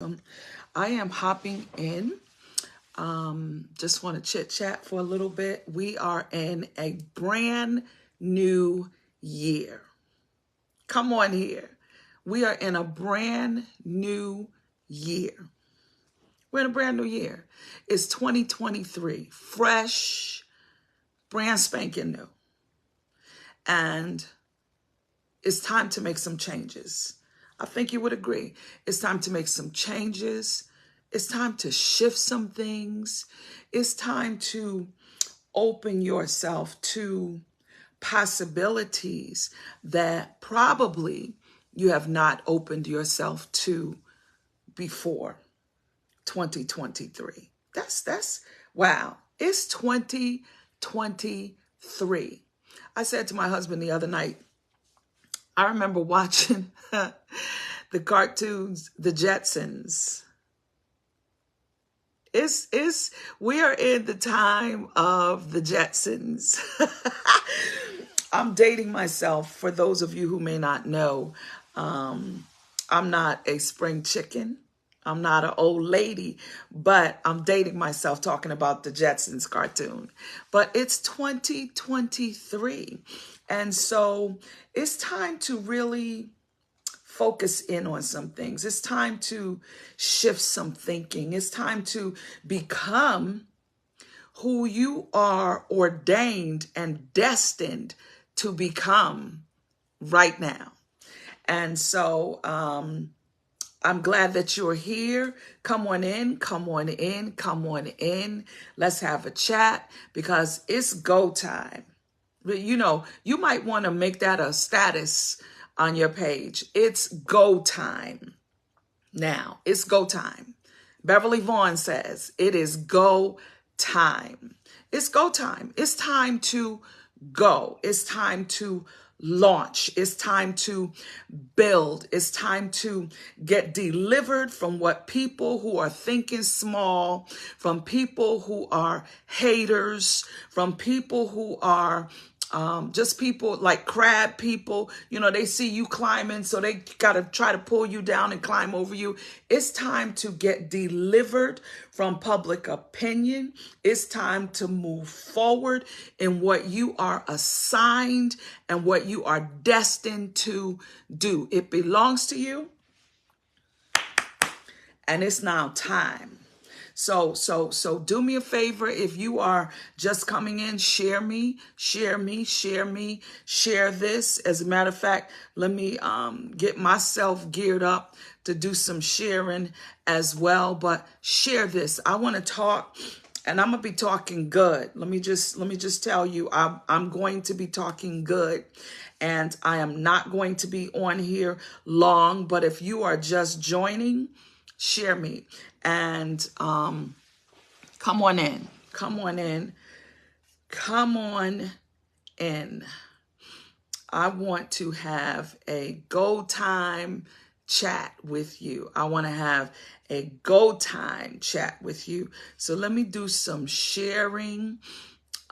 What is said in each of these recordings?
welcome. I am hopping in. Just want to chit chat for a little bit. We are in a brand new year. Come on here. We are in a brand new year. We're in a brand new year. It's 2023, fresh, brand spanking new. And it's time to make some changes. I think you would agree. It's time to make some changes. It's time to shift some things. It's time to open yourself to possibilities that probably you have not opened yourself to before 2023. That's wow. It's 2023. I said to my husband the other night, I remember watching the cartoons, the Jetsons. We are in the time of the Jetsons. I'm dating myself. For those of you who may not know, I'm not a spring chicken. I'm not an old lady, but I'm dating myself talking about the Jetsons cartoon. But it's 2023. And so it's time to really focus in on some things. It's time to shift some thinking. It's time to become who you are ordained and destined to become right now. And so I'm glad that you're here. Come on in, come on in, come on in. Let's have a chat because it's go time. You know, you might want to make that a status on your page. It's go time now. It's go time. Beverly Vaughn says it is go time. It's go time. It's time to go. It's time to launch. It's time to build. It's time to get delivered from what people who are thinking small, from people who are haters, from people who are just people like crab people. You know, they see you climbing, so they got to try to pull you down and climb over you. It's time to get delivered from public opinion. It's time to move forward in what you are assigned and what you are destined to do. It belongs to you, and it's now time. So do me a favor. If you are just coming in, share this. As a matter of fact, let me get myself geared up to do some sharing as well. But share this. I want to talk, and I'm gonna be talking good. Let me just tell you, I'm going to be talking good. And I am not going to be on here long, but if you are just joining, share me. And come on in. I want to have a go time chat with you. I want to have a go time chat with you. So let me do some sharing.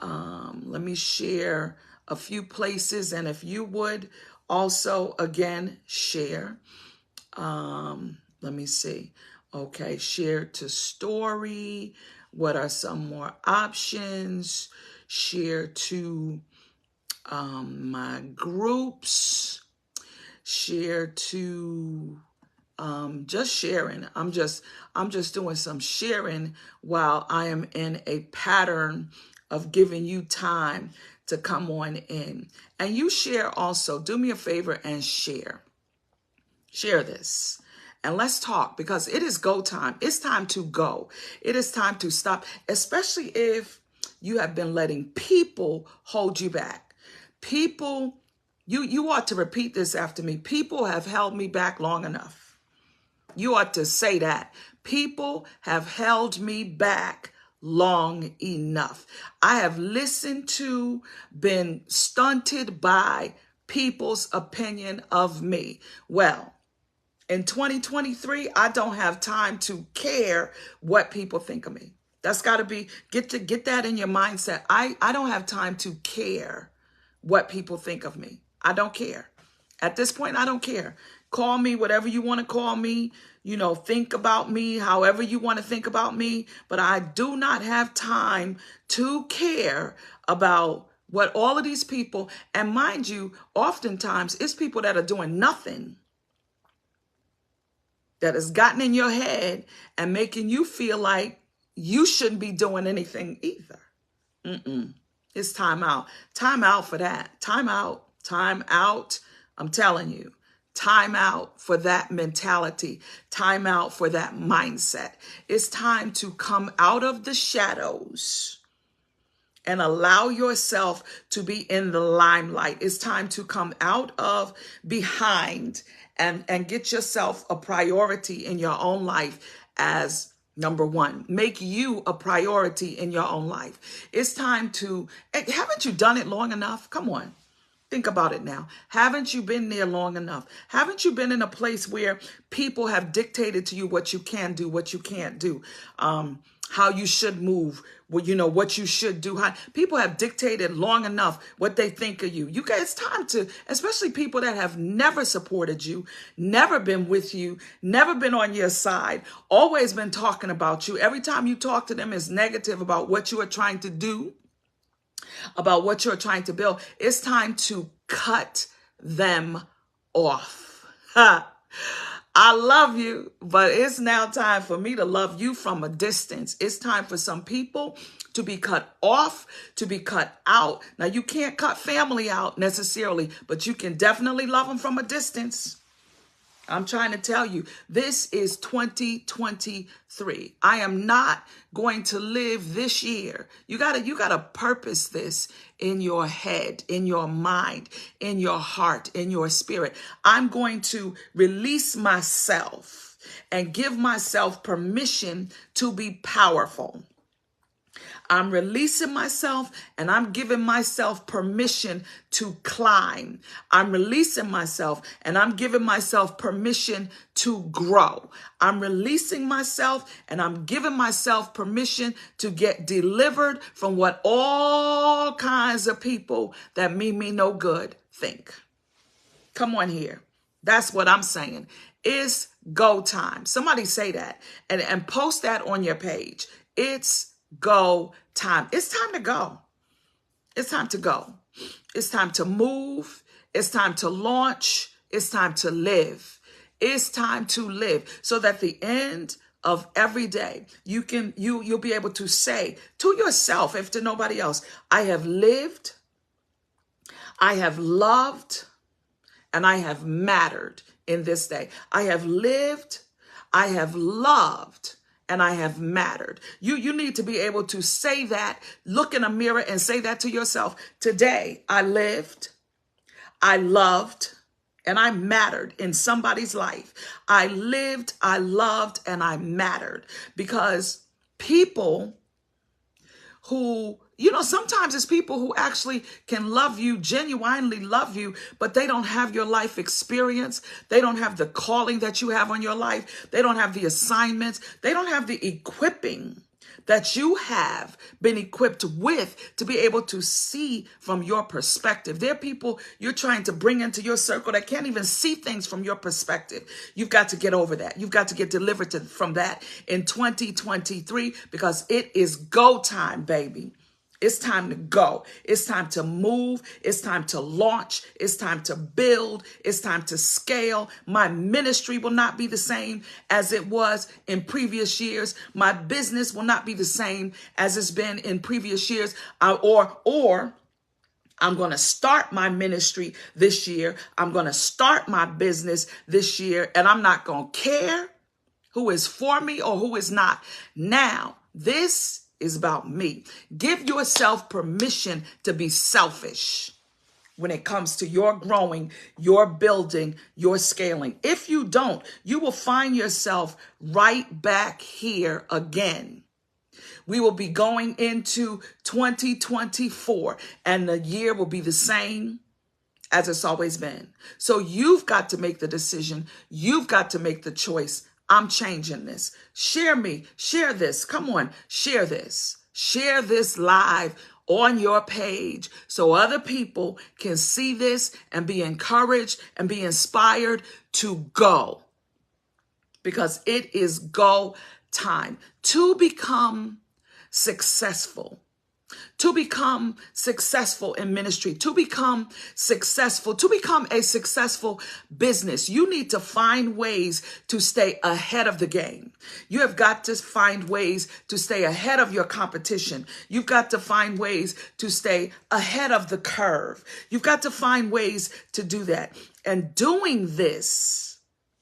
Let me share a few places. And if you would also, again, share. Let me see. Okay, share to story. What are some more options? Share to my groups. Share to just sharing. I'm just doing some sharing while I am in a pattern of giving you time to come on in. And you share also. Do me a favor and share. Share this. And let's talk, because it is go time. It's time to go. It is time to stop, especially if you have been letting people hold you back. People, you ought to repeat this after me. People have held me back long enough. You ought to say that. People have held me back long enough. I have listened to, been stunted by people's opinion of me. Well, in 2023, I don't have time to care what people think of me. That's got to be, get that in your mindset. I don't have time to care what people think of me. I don't care. At this point, I don't care. Call me whatever you want to call me. think about me however you want to think about me, but I do not have time to care about what all of these people, and mind you, oftentimes it's people that are doing nothing that has gotten in your head and making you feel like you shouldn't be doing anything either. It's time out. Time out for that. Time out. Time out. I'm telling you. Time out for that mentality. Time out for that mindset. It's time to come out of the shadows and allow yourself to be in the limelight. It's time to come out of behind and get yourself a priority in your own life as number one. Make you a priority in your own life. It's time to, haven't you done it long enough? Come on. Think about it now. Haven't you been there long enough? Haven't you been in a place where people have dictated to you what you can do, what you can't do, how you should move, what you should do? How people have dictated long enough what they think of you. You guys, it's time to, especially people that have never supported you, never been with you, never been on your side, always been talking about you. Every time you talk to them is negative about what you are trying to do, about what you're trying to build. It's time to cut them off. I love you, but it's now time for me to love you from a distance. It's time for some people to be cut off, to be cut out. Now, you can't cut family out necessarily, but you can definitely love them from a distance. I'm trying to tell you, this is 2023. I am not going to live this year. You gotta purpose this in your head, in your mind, in your heart, in your spirit. I'm going to release myself and give myself permission to be powerful. I'm releasing myself and I'm giving myself permission to climb. I'm releasing myself and I'm giving myself permission to grow. I'm releasing myself and I'm giving myself permission to get delivered from what all kinds of people that mean me no good think. Come on here. That's what I'm saying. It's go time. Somebody say that and post that on your page. It's go time. It's time to go. It's time to go. It's time to move. It's time to launch. It's time to live. It's time to live so that the end of every day you'll be able to say to yourself, if to nobody else, I have lived, I have loved, and I have mattered in this day. I have lived, I have loved, and I have mattered. You need to be able to say that, look in a mirror and say that to yourself. Today, I lived, I loved, and I mattered in somebody's life. I lived, I loved, and I mattered. Because people who, sometimes it's people who actually can love you, genuinely love you, but they don't have your life experience. They don't have the calling that you have on your life. They don't have the assignments. They don't have the equipping that you have been equipped with to be able to see from your perspective. There are people you're trying to bring into your circle that can't even see things from your perspective. You've got to get over that. You've got to get delivered from that in 2023 because it is go time, baby. It's time to go. It's time to move. It's time to launch. It's time to build. It's time to scale. My ministry will not be the same as it was in previous years. My business will not be the same as it's been in previous years. Or I'm going to start my ministry this year. I'm going to start my business this year, and I'm not going to care who is for me or who is not. Now, this is about me. Give yourself permission to be selfish when it comes to your growing, your building, your scaling. If you don't, you will find yourself right back here again. We will be going into 2024 and the year will be the same as it's always been. So you've got to make the decision. You've got to make the choice. I'm changing this. Share me. Share this. Come on. Share this. Share this live on your page so other people can see this and be encouraged and be inspired to go. because it is go time to become successful. To become successful in ministry, to become a successful business, you need to find ways to stay ahead of the game. You have got to find ways to stay ahead of your competition. You've got to find ways to stay ahead of the curve. You've got to find ways to do that. And doing this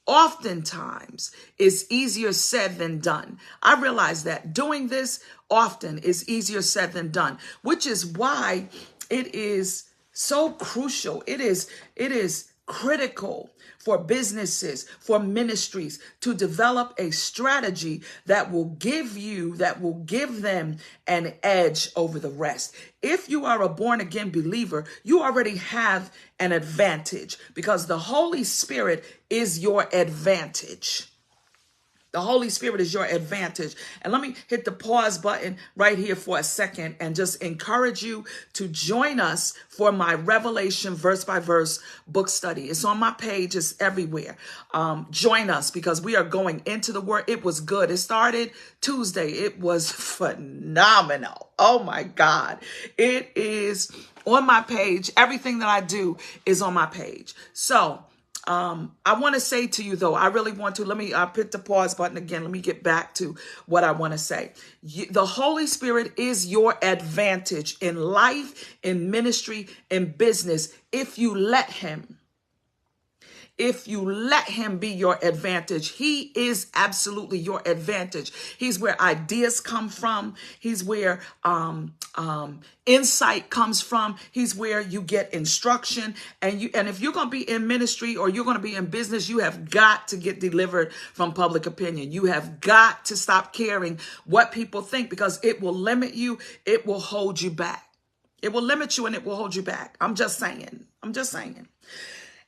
oftentimes is easier said than done. I realize that doing this often is easier said than done, which is why it is so crucial. It is critical for businesses, for ministries to develop a strategy that will give them an edge over the rest. If you are a born again believer, you already have an advantage because the Holy Spirit is your advantage. The Holy Spirit is your advantage. And let me hit the pause button right here for a second and just encourage you to join us for my Revelation verse by verse book study. It's on my page. It's everywhere. Join us because we are going into the Word. It was good. It started Tuesday. It was phenomenal. Oh my God. It is on my page. Everything that I do is on my page. So I want to say to you, though, I really want to, I hit the pause button again. Let me get back to what I want to say. The Holy Spirit is your advantage in life, in ministry, in business, if you let him. If you let him be your advantage, he is absolutely your advantage. He's where ideas come from. He's where insight comes from. He's where you get instruction. And if you're going to be in ministry or you're going to be in business, you have got to get delivered from public opinion. You have got to stop caring what people think because it will limit you. It will hold you back. It will limit you and it will hold you back. I'm just saying.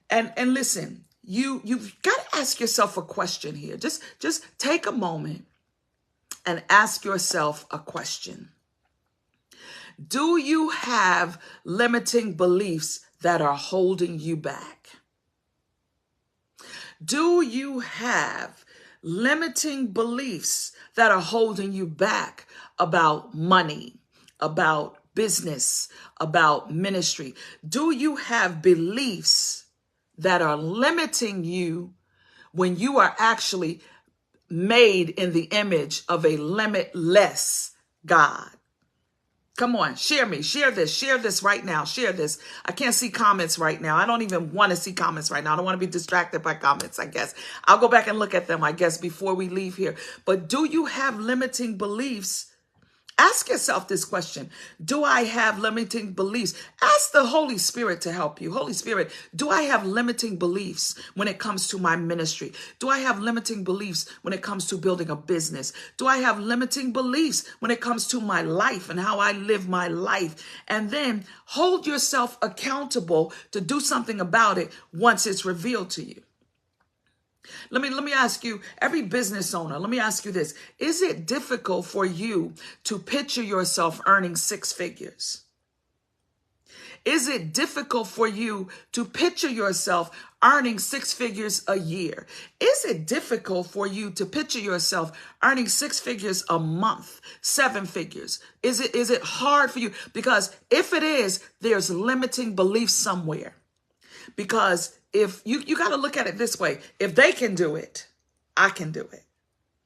And listen, you've got to ask yourself a question here. Just take a moment and ask yourself a question. Do you have limiting beliefs that are holding you back? Do you have limiting beliefs that are holding you back about money, about business, about ministry? Do you have beliefs that are limiting you when you are actually made in the image of a limitless God? Come on, share this right now. Share this. I can't see comments right now. I don't even want to see comments right now. I don't want to be distracted by comments, I guess. I'll go back and look at them, I guess, before we leave here. But do you have limiting beliefs? Ask yourself this question. Do I have limiting beliefs? Ask the Holy Spirit to help you. Holy Spirit, do I have limiting beliefs when it comes to my ministry? Do I have limiting beliefs when it comes to building a business? Do I have limiting beliefs when it comes to my life and how I live my life? And then hold yourself accountable to do something about it once it's revealed to you. Let me ask you, every business owner, let me ask you this. Is it difficult for you to picture yourself earning six figures? Is it difficult for you to picture yourself earning six figures a year? Is it difficult for you to picture yourself earning six figures a month, seven figures? Is it hard for you? Because if it is, there's limiting beliefs somewhere. Because if you got to look at it this way, if they can do it, I can do it.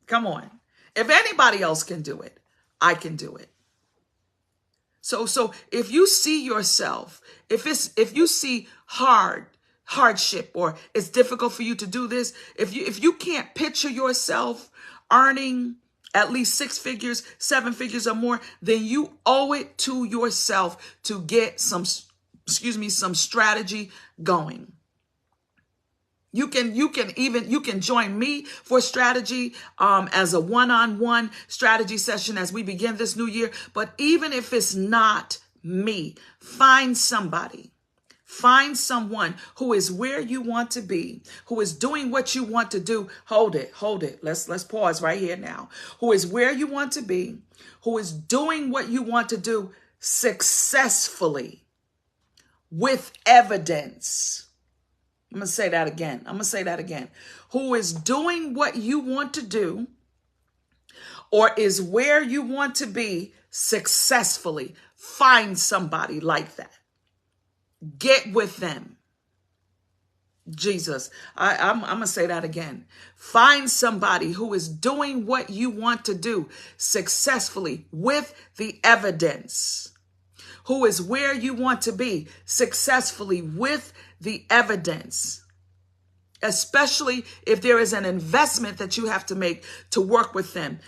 Come on. If anybody else can do it, I can do it. So if you see yourself, if you see hardship or it's difficult for you to do this, if you can't picture yourself earning at least six figures, seven figures or more, then you owe it to yourself to get some strategy going. You can join me for strategy as a one-on-one strategy session as we begin this new year. But even if it's not me, find somebody. Find someone who is where you want to be, who is doing what you want to do. Hold it. Let's pause right here now. Who is where you want to be, who is doing what you want to do successfully with evidence. I'm going to say that again. I'm going to say that again. Who is doing what you want to do or is where you want to be successfully. Find somebody like that. Get with them. Jesus, I'm going to say that again. Find somebody who is doing what you want to do successfully with the evidence. Who is where you want to be successfully with the evidence. Especially if there is an investment that you have to make to work with them.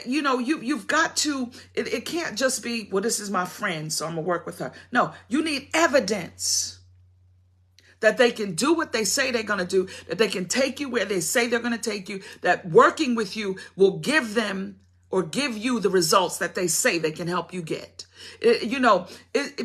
You know, you've got to, it can't just be, well, this is my friend, so I'm going to work with her. No, you need evidence that they can do what they say they're going to do, that they can take you where they say they're going to take you, that working with you will give them or give you the results that they say they can help you get.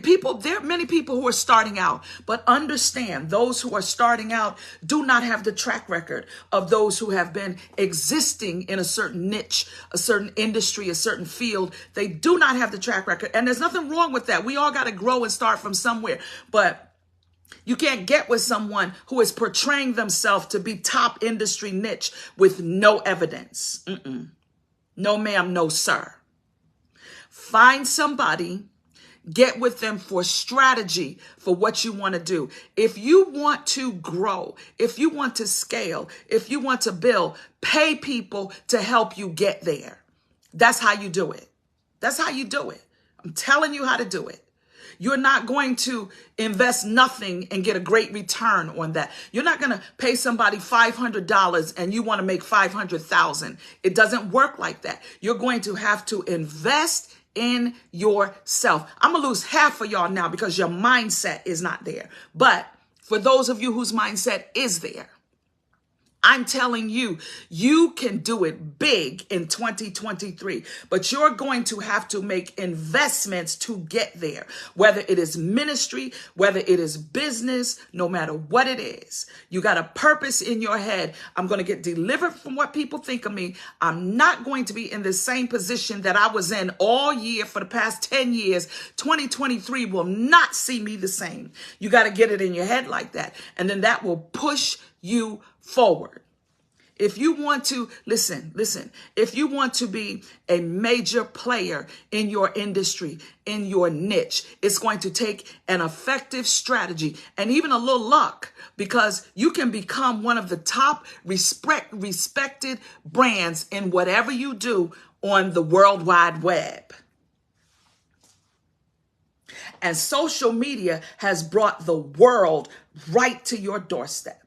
People, there are many people who are starting out, but understand those who are starting out do not have the track record of those who have been existing in a certain niche, a certain industry, a certain field. They do not have the track record. And there's nothing wrong with that. We all got to grow and start from somewhere. But you can't get with someone who is portraying themselves to be top industry niche with no evidence. No, ma'am, no, sir. Find somebody, get with them for strategy for what you want to do. If you want to grow, if you want to scale, if you want to build, pay people to help you get there. That's how you do it. That's how you do it. I'm telling you how to do it. You're not going to invest nothing and get a great return on that. You're not going to pay somebody $500 and you want to make $500,000. It doesn't work like that. You're going to have to invest in yourself. I'm going to lose half of y'all now because your mindset is not there. But for those of you whose mindset is there, I'm telling you, you can do it big in 2023, but you're going to have to make investments to get there, whether it is ministry, whether it is business, no matter what it is. You got a purpose in your head. I'm going to get delivered from what people think of me. I'm not going to be in the same position that I was in all year for the past 10 years. 2023 will not see me the same. You got to get it in your head like that. And then that will push you forward. If you want to, listen, if you want to be a major player in your industry, in your niche, it's going to take an effective strategy and even a little luck, because you can become one of the top respected brands in whatever you do on the World Wide Web. And social media has brought the world right to your doorstep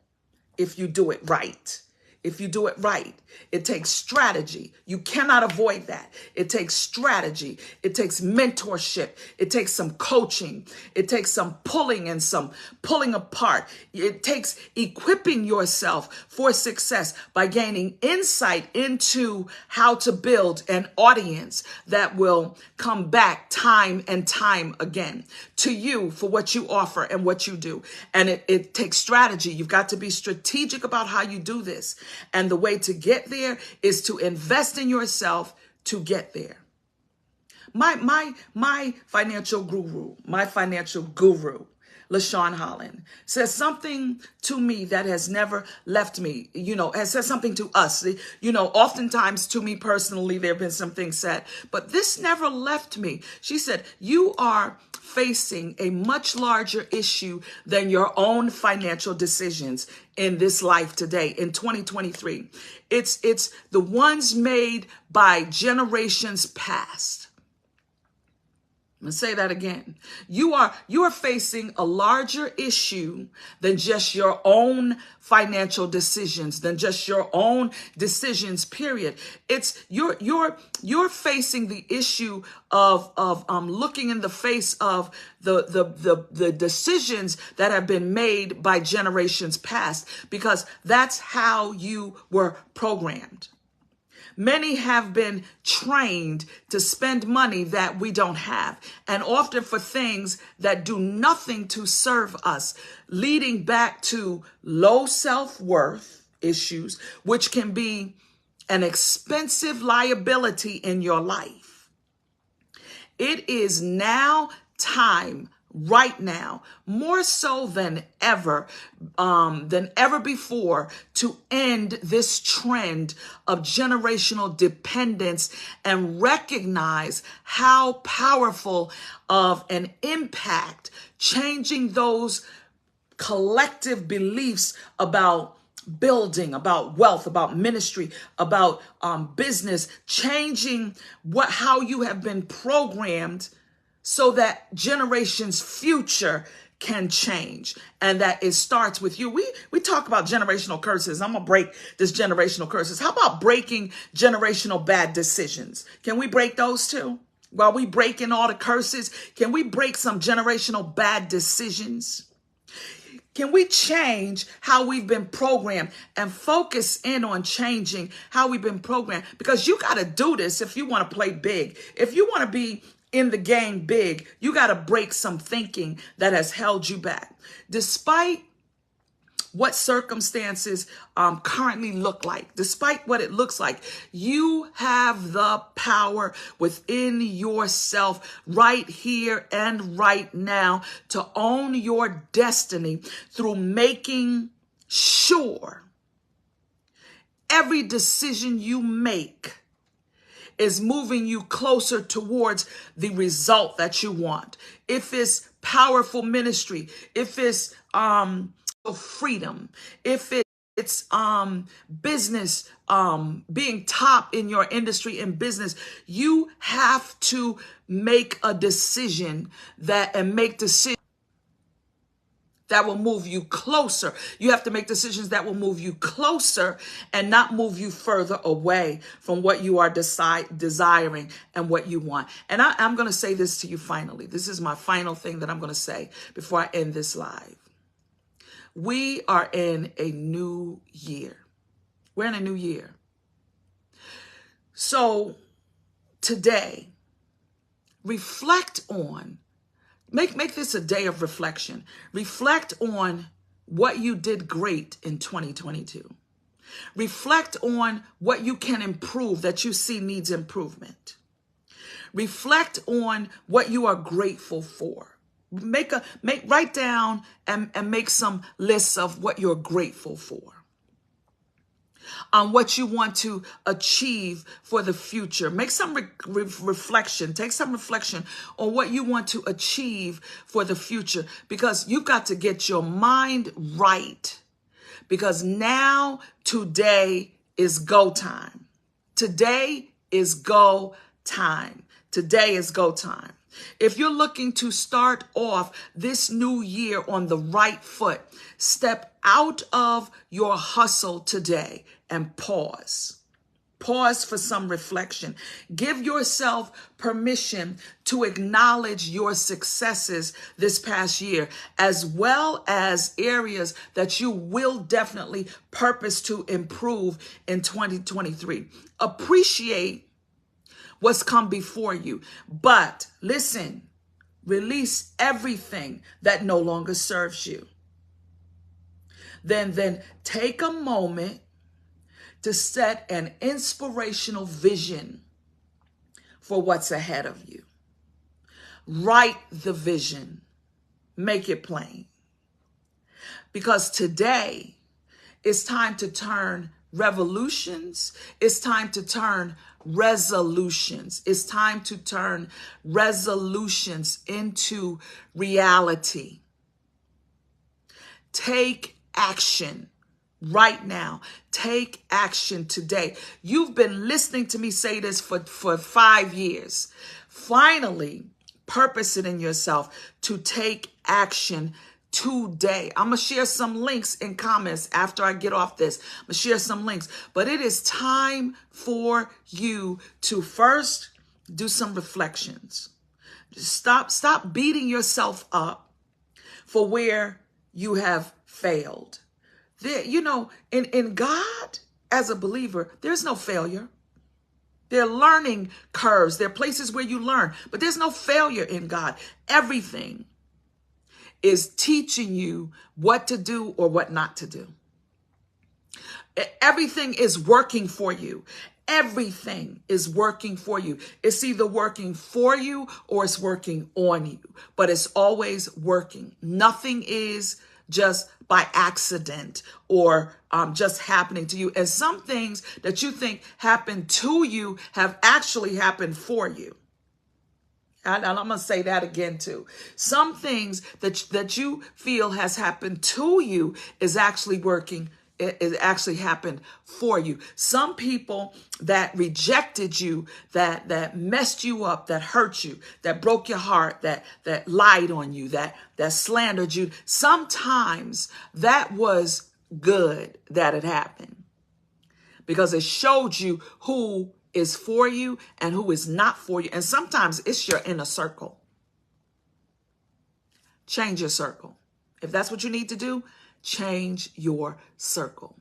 if you do it right. If you do it right, it takes strategy. You cannot avoid that. It takes strategy. It takes mentorship. It takes some coaching. It takes some pulling and some pulling apart. It takes equipping yourself for success by gaining insight into how to build an audience that will come back time and time again to you for what you offer and what you do. And it takes strategy. You've got to be strategic about how you do this. And the way to get there is to invest in yourself to get there. My financial guru, LaShawn Holland, says something to me that has never left me, has said something to us. Oftentimes to me personally, there have been some things said, but this never left me. She said, you are facing a much larger issue than your own financial decisions in this life today, in 2023. It's the ones made by generations past. I'm going to say that again. You are facing a larger issue than just your own financial decisions, than just your own decisions, period. It's you're facing the issue of looking in the face of the decisions that have been made by generations past, because that's how you were programmed. Many have been trained to spend money that we don't have, and often for things that do nothing to serve us, leading back to low self-worth issues, which can be an expensive liability in your life. It is now time right now, more so than ever before, to end this trend of generational dependence and recognize how powerful of an impact changing those collective beliefs about building, about wealth, about ministry, about business, changing how you have been programmed so that generations future can change, and that it starts with you. We talk about generational curses. I'm gonna break this generational curses. How about breaking generational bad decisions? Can we break those too? While we breaking all the curses, can we break some generational bad decisions? Can we change how we've been programmed and focus in on changing how we've been programmed? Because you got to do this if you want to play big. If you want to be in the game big, you got to break some thinking that has held you back. Despite what circumstances currently look like, despite what it looks like, you have the power within yourself right here and right now to own your destiny through making sure every decision you make is moving you closer towards the result that you want. If it's powerful ministry, if it's freedom, if it's business, being top in your industry and business, you have to make a decision make decisions that will move you closer. You have to make decisions that will move you closer and not move you further away from what you are desiring and what you want. And I'm going to say this to you finally. This is my final thing that I'm going to say before I end this live. We are in a new year. We're in a new year. So today, reflect on, make this a day of reflection. Reflect on what you did great in 2022. Reflect on what you can improve that you see needs improvement. Reflect on what you are grateful for. Write down and make some lists of what you're grateful for. On what you want to achieve for the future. Make some reflection. Take some reflection on what you want to achieve for the future, because you've got to get your mind right, because now today is go time. Today is go time. Today is go time. If you're looking to start off this new year on the right foot, step out of your hustle today and pause. Pause for some reflection. Give yourself permission to acknowledge your successes this past year, as well as areas that you will definitely purpose to improve in 2023. Appreciate what's come before you. But listen, release everything that no longer serves you. Then take a moment to set an inspirational vision for what's ahead of you. Write the vision. Make it plain. Because today it's time to turn revolutions. It's time to turn resolutions. It's time to turn resolutions into reality. Take action right now. Take action today. You've been listening to me say this for 5 years. Finally, purpose it in yourself to take action today. I'm going to share some links in comments after I get off this. I'm going to share some links. But it is time for you to first do some reflections. Stop beating yourself up for where you have failed. In God, as a believer, there's no failure. There are learning curves. There are places where you learn, but there's no failure in God. Everything is teaching you what to do or what not to do. Everything is working for you. Everything is working for you. It's either working for you or it's working on you, but it's always working. Nothing is just by accident or just happening to you. And some things that you think happened to you have actually happened for you. And I'm going to say that again too. Some things that you feel has happened to you is actually working. It actually happened for you. Some people that rejected you, that messed you up, that hurt you, that broke your heart, that lied on you, that slandered you. Sometimes that was good that it happened because it showed you who is for you and who is not for you. And sometimes it's your inner circle. Change your circle. If that's what you need to do, change your circle.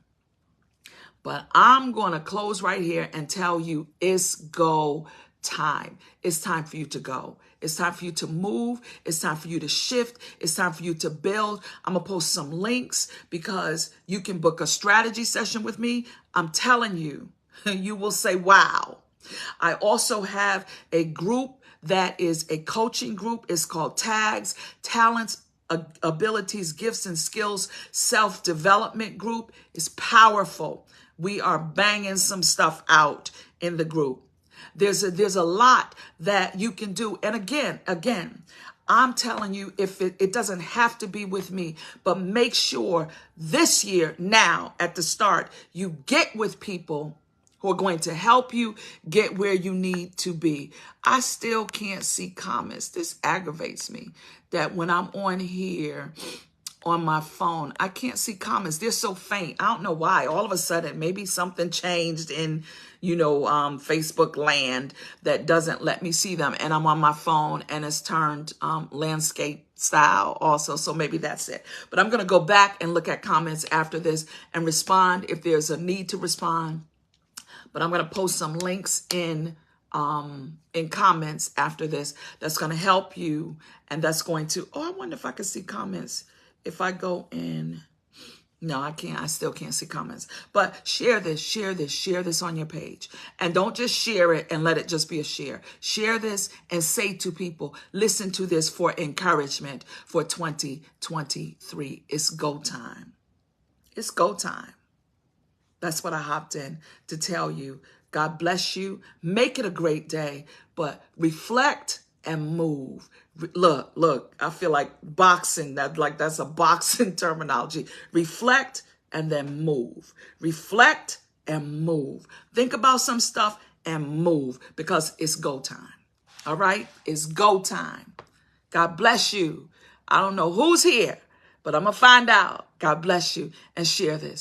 But I'm going to close right here and tell you it's go time. It's time for you to go. It's time for you to move. It's time for you to shift. It's time for you to build. I'm going to post some links because you can book a strategy session with me. I'm telling you, you will say, wow. I also have a group that is a coaching group. It's called TAGS, Talents, Abilities, Gifts, and Skills Self-Development Group. Is powerful. We are banging some stuff out in the group. There's a lot that you can do. And again, I'm telling you, if it doesn't have to be with me, but make sure this year, now at the start, you get with people who are going to help you get where you need to be. I still can't see comments. This aggravates me that when I'm on here on my phone, I can't see comments. They're so faint. I don't know why. All of a sudden, maybe something changed in, Facebook land that doesn't let me see them. And I'm on my phone and it's turned landscape style also. So maybe that's it. But I'm going to go back and look at comments after this and respond if there's a need to respond. But I'm going to post some links in comments after this that's going to help you. And that's going to, I wonder if I can see comments. If I go in, no, I can't. I still can't see comments. But share this on your page. And don't just share it and let it just be a share. Share this and say to people, listen to this for encouragement for 2023. It's go time. It's go time. That's what I hopped in to tell you. God bless you. Make it a great day, but reflect and move. Look, I feel like boxing, that's a boxing terminology. Reflect and then move. Reflect and move. Think about some stuff and move because it's go time. All right? It's go time. God bless you. I don't know who's here, but I'm going to find out. God bless you and share this.